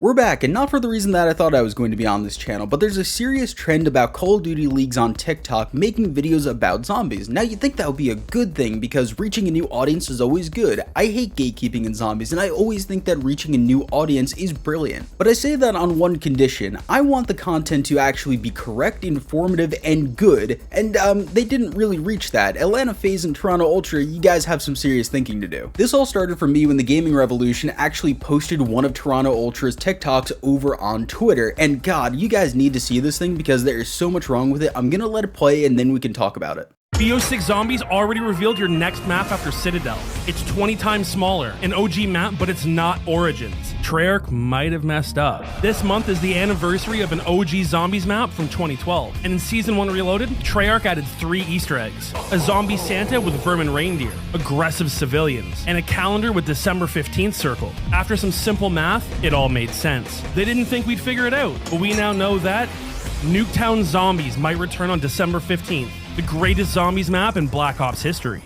We're back, and not for the reason that I thought I was going to be on this channel, but there's a serious trend about Call of Duty leagues on TikTok making videos about zombies. Now you'd think that would be a good thing because reaching a new audience is always good. I hate gatekeeping in zombies, and I always think that reaching a new audience is brilliant. But I say that on one condition: I want the content to actually be correct, informative, and good, and they didn't really reach that. Atlanta FaZe and Toronto Ultra, you guys have some serious thinking to do. This all started for me when the gaming revolution actually posted one of Toronto Ultra's TikToks over on Twitter, and god, you guys need to see this thing because there is so much wrong with it. I'm gonna let it play and then we can talk about it. BO6 Zombies already revealed your next map after Citadelle. It's 20 times smaller, an OG map, but it's not Origins. Treyarch might have messed up. This month is the anniversary of an OG Zombies map from 2012, and in Season 1 Reloaded, Treyarch added 3 Easter eggs: a zombie Santa with vermin reindeer, aggressive civilians, and a calendar with December 15th circled. After some simple math, it all made sense. They didn't think we'd figure it out, but we now know that Nuketown Zombies might return on December 15th, the greatest zombies map in Black Ops history.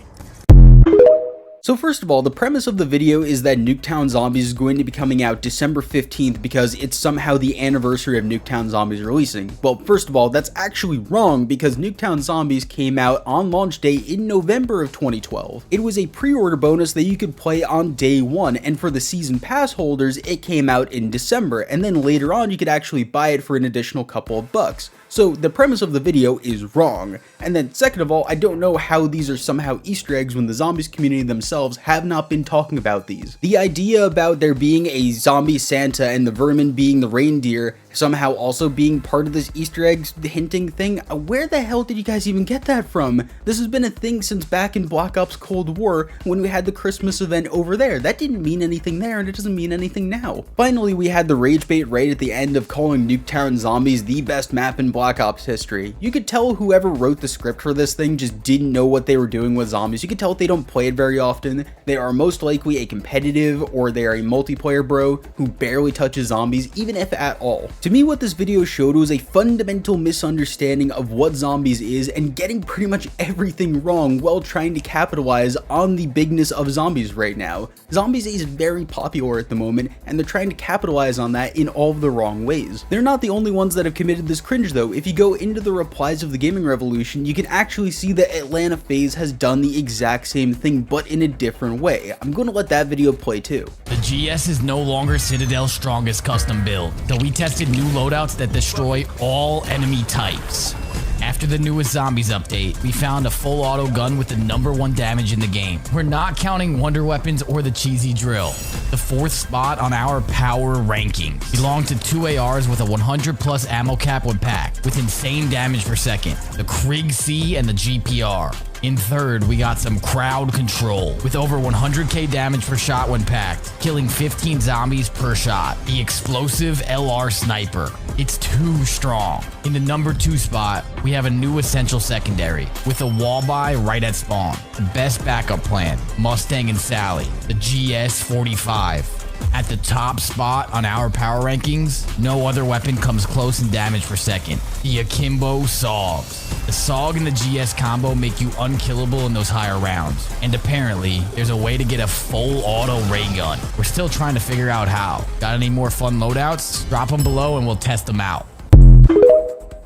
So first of all, the premise of the video is that Nuketown Zombies is going to be coming out December 15th because it's somehow the anniversary of Nuketown Zombies releasing. Well, first of all, that's actually wrong because Nuketown Zombies came out on launch day in November of 2012. It was a pre-order bonus that you could play on day one, and for the season pass holders, it came out in December, and then later on you could actually buy it for an additional couple of bucks. So the premise of the video is wrong. And then second of all, I don't know how these are somehow Easter eggs when the zombies community themselves have not been talking about these. The idea about there being a zombie Santa and the vermin being the reindeer somehow also being part of this Easter eggs hinting thing, where the hell did you guys even get that from? This has been a thing since back in Black Ops Cold War when we had the Christmas event over there. That didn't mean anything there, and it doesn't mean anything now. Finally, we had the rage bait right at the end of calling Nuketown Zombies the best map in Black Ops history. You could tell whoever wrote the script for this thing just didn't know what they were doing with zombies. You could tell they don't play it very often. They are most likely a competitive, or they are a multiplayer bro who barely touches zombies, even if at all. To me, what this video showed was a fundamental misunderstanding of what zombies is and getting pretty much everything wrong while trying to capitalize on the bigness of zombies right now. Zombies is very popular at the moment, and they're trying to capitalize on that in all of the wrong ways. They're not the only ones that have committed this cringe though. If you go into the replies of the gaming revolution, you can actually see that Atlanta FaZe has done the exact same thing, but in a different way. I'm going to let that video play too. The GS is no longer Citadel's strongest custom build, though we tested new loadouts that destroy all enemy types. After the newest Zombies update, we found a full auto gun with the #1 damage in the game. We're not counting wonder weapons or the cheesy drill. The 4th spot on our power ranking belonged to 2 ARs with a 100+ ammo cap when packed, with insane damage per second, the Krieg C and the GPR. In 3rd, we got some crowd control, with over 100k damage per shot when packed, killing 15 zombies per shot. The explosive LR sniper. It's too strong. In the #2 spot, we have a new essential secondary, with a wall buy right at spawn. The best backup plan, Mustang and Sally, the GS-45. At the top spot on our power rankings, no other weapon comes close in damage per second, the Akimbo SOGs. The SOG and the GS combo make you unkillable in those higher rounds, and apparently, there's a way to get a full auto ray gun. We're still trying to figure out how. Got any more fun loadouts? Drop them below and we'll test them out.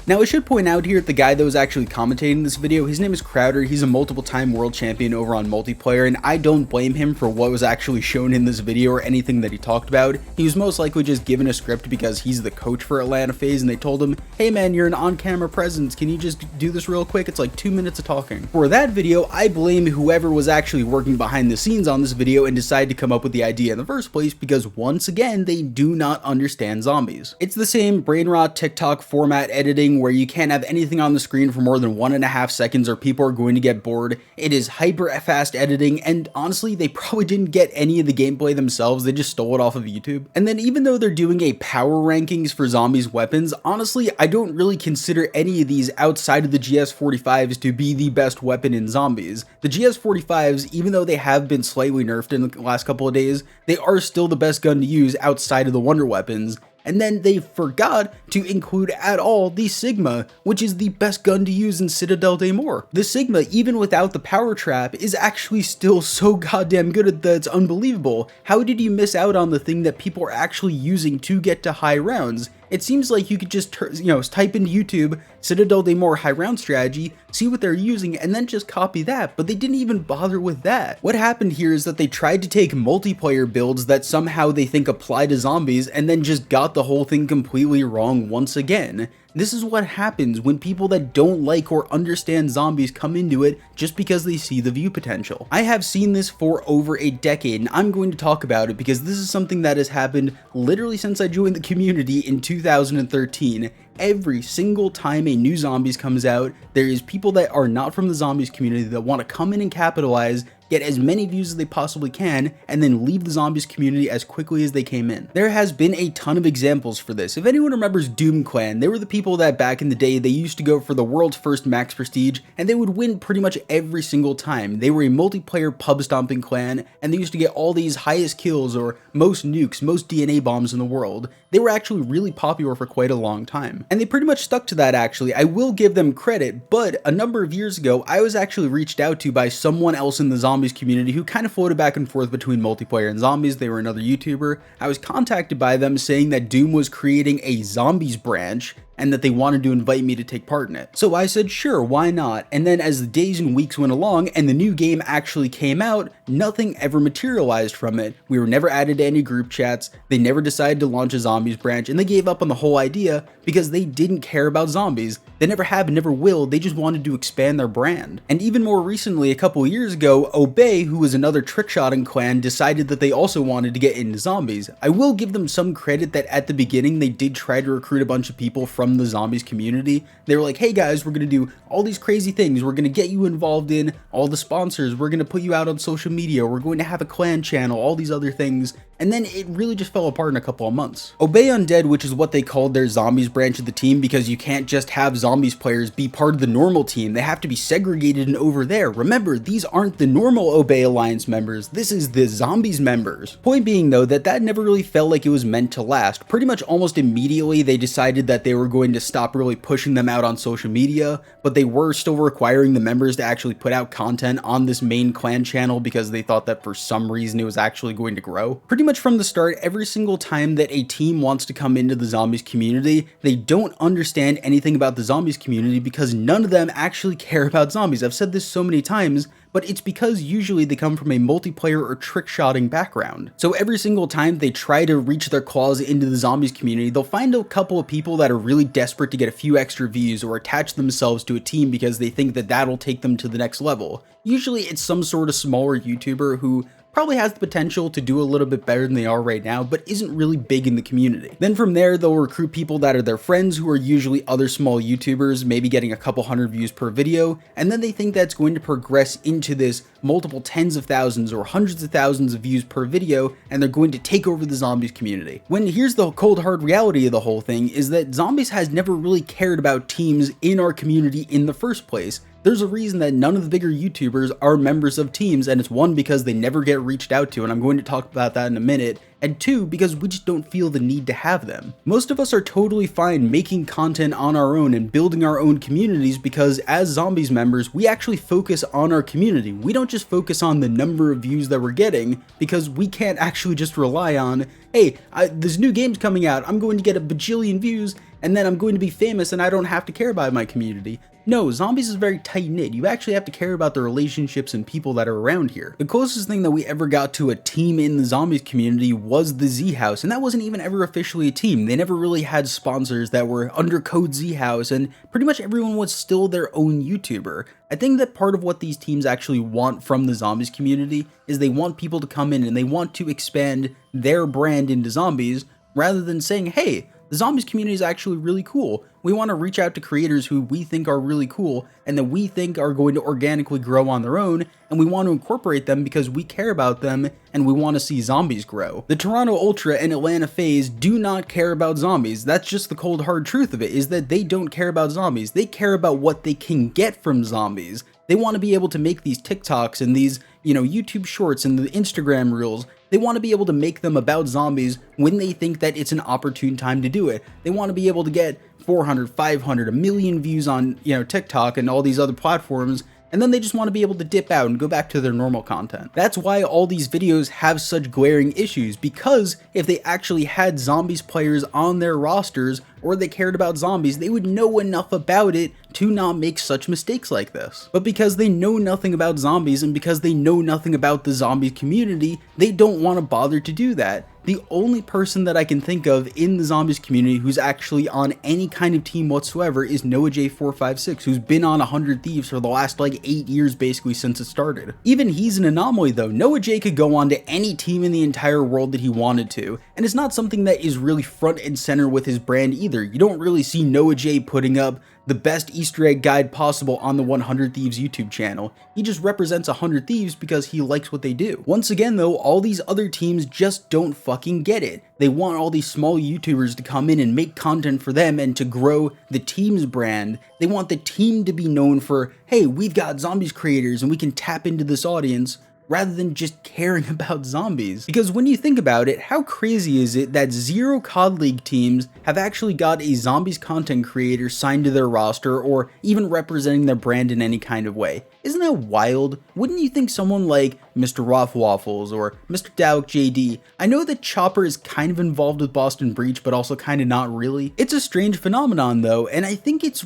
Now I should point out here that the guy that was actually commentating this video, his name is Crowder. He's a multiple-time world champion over on multiplayer, and I don't blame him for what was actually shown in this video or anything that he talked about. He was most likely just given a script because he's the coach for Atlanta FaZe, and they told him, hey man, you're an on-camera presence, can you just do this real quick? It's like 2 minutes of talking. For that video, I blame whoever was actually working behind the scenes on this video and decided to come up with the idea in the first place, because once again, they do not understand zombies. It's the same brain rot TikTok format editing where you can't have anything on the screen for more than 1.5 seconds or people are going to get bored. It is hyper fast editing, and honestly, they probably didn't get any of the gameplay themselves, they just stole it off of YouTube. And then even though they're doing a power rankings for zombies weapons, honestly, I don't really consider any of these outside of the GS-45s to be the best weapon in zombies. The GS-45s, even though they have been slightly nerfed in the last couple of days, they are still the best gun to use outside of the wonder weapons. And then they forgot to include at all the Sigma, which is the best gun to use in Citadelle des Morts. The Sigma, even without the power trap, is actually still so goddamn good that it's unbelievable. How did you miss out on the thing that people are actually using to get to high rounds? It seems like you could just, type into YouTube, Citadelle des Morts high round strategy, see what they're using, and then just copy that, but they didn't even bother with that. What happened here is that they tried to take multiplayer builds that somehow they think apply to zombies, and then just got the whole thing completely wrong once again. This is what happens when people that don't like or understand zombies come into it just because they see the view potential. I have seen this for over a decade, and I'm going to talk about it because this is something that has happened literally since I joined the community in 2013. Every single time a new zombies comes out, there is people that are not from the zombies community that want to come in and capitalize, get as many views as they possibly can, and then leave the zombies community as quickly as they came in. There has been a ton of examples for this. If anyone remembers Doom Clan, they were the people that back in the day, they used to go for the world's first max prestige, and they would win pretty much every single time. They were a multiplayer pub stomping clan, and they used to get all these highest kills or most nukes, most DNA bombs in the world. They were actually really popular for quite a long time. And they pretty much stuck to that actually. I will give them credit, but a number of years ago, I was actually reached out to by someone else in the zombies community who kind of floated back and forth between multiplayer and zombies. They were another YouTuber. I was contacted by them saying that Doom was creating a zombies branch and that they wanted to invite me to take part in it. So I said, sure, why not? And then as the days and weeks went along and the new game actually came out, nothing ever materialized from it. We were never added to any group chats, they never decided to launch a zombies branch, and they gave up on the whole idea because they didn't care about zombies. They never have and never will, they just wanted to expand their brand. And even more recently, a couple of years ago, Obey, who was another trickshotting clan, decided that they also wanted to get into zombies. I will give them some credit that at the beginning they did try to recruit a bunch of people from the zombies community. They were like, hey guys, we're gonna do all these crazy things, we're gonna get you involved in all the sponsors, we're gonna put you out on social media, we're going to have a clan channel, all these other things. And then it really just fell apart in a couple of months. Obey Undead, which is what they called their zombies branch of the team, because you can't just have zombies players be part of the normal team, they have to be segregated and over there. Remember, these aren't the normal Obey Alliance members, this is the zombies members. Point being though, that never really felt like it was meant to last. Pretty much almost immediately they decided that they were going to stop really pushing them out on social media, but they were still requiring the members to actually put out content on this main clan channel because they thought that for some reason it was actually going to grow. Pretty much from the start, every single time that a team wants to come into the zombies community, they don't understand anything about the zombies community because none of them actually care about zombies. I've said this so many times, but it's because usually they come from a multiplayer or trick-shotting background. So every single time they try to reach their claws into the zombies community, they'll find a couple of people that are really desperate to get a few extra views or attach themselves to a team because they think that that'll take them to the next level. Usually it's some sort of smaller YouTuber who probably has the potential to do a little bit better than they are right now, but isn't really big in the community. Then from there, they'll recruit people that are their friends who are usually other small YouTubers, maybe getting a couple hundred views per video, and then they think that's going to progress into this multiple tens of thousands or hundreds of thousands of views per video, and they're going to take over the zombies community. When here's the cold hard reality of the whole thing is that zombies has never really cared about teams in our community in the first place. There's a reason that none of the bigger YouTubers are members of teams, and it's one, because they never get reached out to, and I'm going to talk about that in a minute, and two, because we just don't feel the need to have them. Most of us are totally fine making content on our own and building our own communities because as zombies members, we actually focus on our community. We don't just focus on the number of views that we're getting because we can't actually just rely on, hey, this new game's coming out, I'm going to get a bajillion views, and then I'm going to be famous and I don't have to care about my community. No, zombies is very tight-knit. You actually have to care about the relationships and people that are around here. The closest thing that we ever got to a team in the zombies community was the Z House, and that wasn't even ever officially a team. They never really had sponsors that were under code Z House, and pretty much everyone was still their own YouTuber. I think that part of what these teams actually want from the zombies community is they want people to come in and they want to expand their brand into zombies rather than saying, hey, the zombies community is actually really cool. We want to reach out to creators who we think are really cool and that we think are going to organically grow on their own, and we want to incorporate them because we care about them and we want to see zombies grow. The Toronto Ultra and Atlanta FaZe do not care about zombies. That's just the cold hard truth of it, is that they don't care about zombies. They care about what they can get from zombies. They want to be able to make these TikToks and these, YouTube shorts and the Instagram reels. They want to be able to make them about zombies when they think that it's an opportune time to do it. They want to be able to get 400, 500, a million views on, TikTok and all these other platforms, and then they just want to be able to dip out and go back to their normal content. That's why all these videos have such glaring issues, because if they actually had zombies players on their rosters, or they cared about zombies, they would know enough about it to not make such mistakes like this. But because they know nothing about zombies, and because they know nothing about the zombie community, they don't want to bother to do that. The only person that I can think of in the zombies community who's actually on any kind of team whatsoever is NoahJ456, who's been on 100 Thieves for the last 8 years basically since it started. Even he's an anomaly though. NoahJ could go on to any team in the entire world that he wanted to, and it's not something that is really front and center with his brand either. You don't really see NoahJ putting up the best Easter egg guide possible on the 100 Thieves YouTube channel. He just represents 100 Thieves because he likes what they do. Once again though, all these other teams just don't fucking get it. They want all these small YouTubers to come in and make content for them and to grow the team's brand. They want the team to be known for, hey, we've got zombies creators and we can tap into this audience, rather than just caring about zombies. Because when you think about it, how crazy is it that 0 COD League teams have actually got a zombies content creator signed to their roster or even representing their brand in any kind of way? Isn't that wild? Wouldn't you think someone like Mr. Roth Waffles or Mr. Dowk JD? I know that Chopper is kind of involved with Boston Breach, but also kind of not really. It's a strange phenomenon though, and I think it's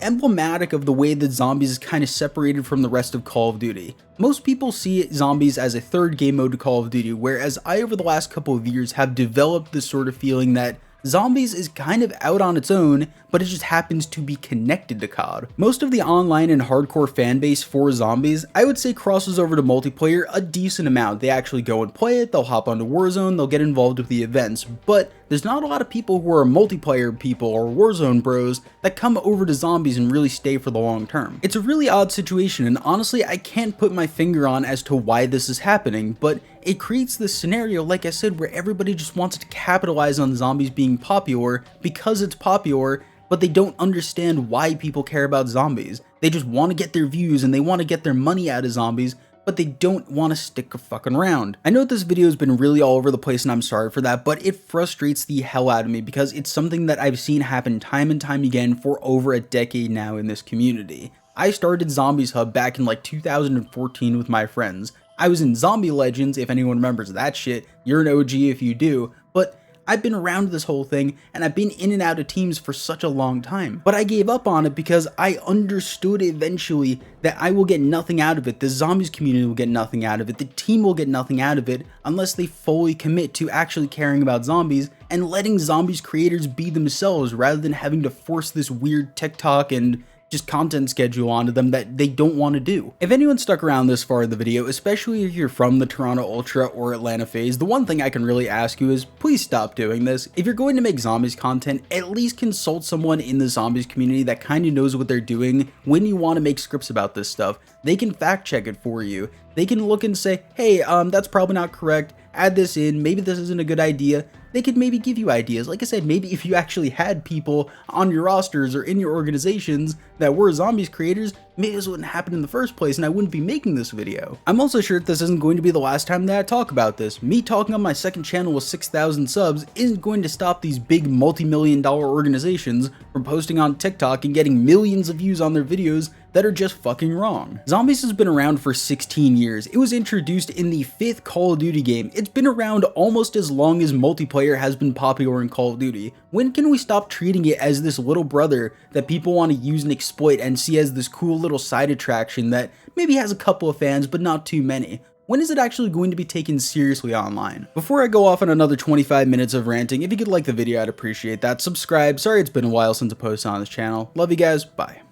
emblematic of the way that zombies is kind of separated from the rest of Call of Duty. Most people see zombies as a third game mode to Call of Duty, whereas I over the last couple of years have developed this sort of feeling that zombies is kind of out on its own, but it just happens to be connected to COD. Most of the online and hardcore fan base for zombies, I would say, crosses over to multiplayer a decent amount. They actually go and play it, they'll hop onto Warzone, they'll get involved with the events, but there's not a lot of people who are multiplayer people or Warzone bros that come over to zombies and really stay for the long term. It's a really odd situation, and honestly, I can't put my finger on as to why this is happening, but it creates this scenario, like I said, where everybody just wants to capitalize on zombies being popular because it's popular, but they don't understand why people care about zombies. They just want to get their views and they want to get their money out of zombies, but they don't want to stick a fucking around. I know this video has been really all over the place and I'm sorry for that, but it frustrates the hell out of me because it's something that I've seen happen time and time again for over a decade now in this community. I started Zombies Hub back in 2014 with my friends. I was in Zombie Legends, if anyone remembers that shit. You're an OG if you do, but I've been around this whole thing, and I've been in and out of teams for such a long time. But I gave up on it because I understood eventually that I will get nothing out of it. The zombies community will get nothing out of it. The team will get nothing out of it unless they fully commit to actually caring about zombies and letting zombies creators be themselves rather than having to force this weird TikTok and just content schedule onto them that they don't want to do. If anyone stuck around this far in the video, especially if you're from the Toronto Ultra or Atlanta FaZe, the one thing I can really ask you is please stop doing this. If you're going to make zombies content, at least consult someone in the zombies community that kind of knows what they're doing when you want to make scripts about this stuff. They can fact check it for you. They can look and say, hey, that's probably not correct. Add this in, maybe this isn't a good idea. They could maybe give you ideas. Like I said, maybe if you actually had people on your rosters or in your organizations that were zombies creators, maybe this wouldn't happen in the first place and I wouldn't be making this video. I'm also sure this isn't going to be the last time that I talk about this. Me talking on my second channel with 6,000 subs isn't going to stop these big multi-million-dollar organizations from posting on TikTok and getting millions of views on their videos that are just fucking wrong. Zombies has been around for 16 years. It was introduced in the 5th Call of Duty game. It's been around almost as long as multiplayer has been popular in Call of Duty. When can we stop treating it as this little brother that people want to use and exploit and see as this cool little side attraction that maybe has a couple of fans but not too many? When is it actually going to be taken seriously online? Before I go off on another 25 minutes of ranting, if you could like the video, I'd appreciate that. Subscribe. Sorry it's been a while since I posted on this channel. Love you guys. Bye.